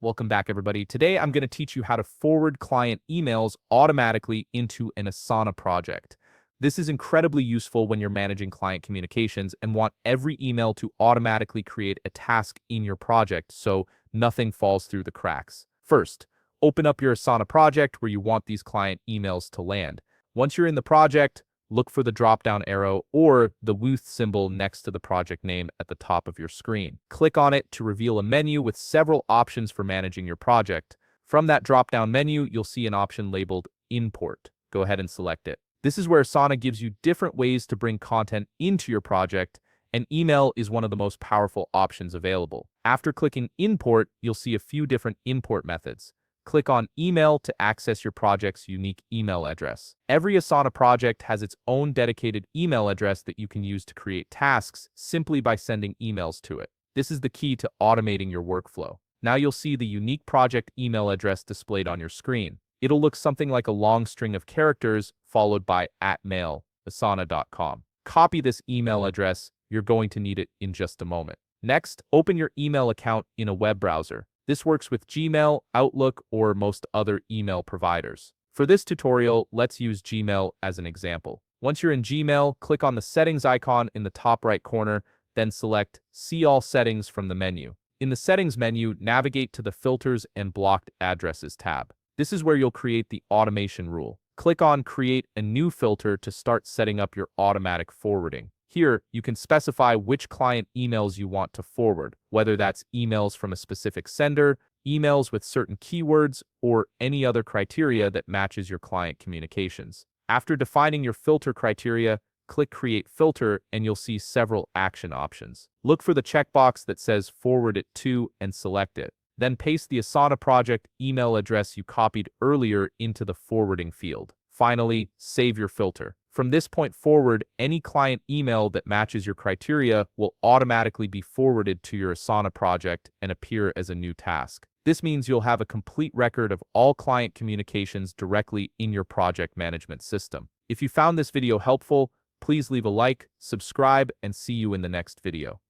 Welcome back, everybody. Today, I'm going to teach you how to forward client emails automatically into an Asana project. This is incredibly useful when you're managing client communications and want every email to automatically create a task in your project so nothing falls through the cracks. First, open up your Asana project where you want these client emails to land. Once you're in the project, look for the drop-down arrow or the Wooth symbol next to the project name at the top of your screen. Click on it to reveal a menu with several options for managing your project. From that drop-down menu, you'll see an option labeled Import. Go ahead and select it. This is where Asana gives you different ways to bring content into your project, and email is one of the most powerful options available. After clicking Import, you'll see a few different import methods. Click on Email to access your project's unique email address. Every Asana project has its own dedicated email address that you can use to create tasks simply by sending emails to it. This is the key to automating your workflow. Now you'll see the unique project email address displayed on your screen. It'll look something like a long string of characters followed by @mail@asana.com. Copy this email address. You're going to need it in just a moment. Next, open your email account in a web browser. This works with Gmail, Outlook, or most other email providers. For this tutorial, let's use Gmail as an example. Once you're in Gmail, click on the settings icon in the top right corner, then select See All Settings from the menu. In the settings menu, navigate to the Filters and Blocked Addresses tab. This is where you'll create the automation rule. Click on Create a new filter to start setting up your automatic forwarding. Here, you can specify which client emails you want to forward, whether that's emails from a specific sender, emails with certain keywords, or any other criteria that matches your client communications. After defining your filter criteria, click Create Filter and you'll see several action options. Look for the checkbox that says Forward it to and select it. Then paste the Asana project email address you copied earlier into the forwarding field. Finally, save your filter. From this point forward, any client email that matches your criteria will automatically be forwarded to your Asana project and appear as a new task. This means you'll have a complete record of all client communications directly in your project management system. If you found this video helpful, please leave a like, subscribe, and see you in the next video.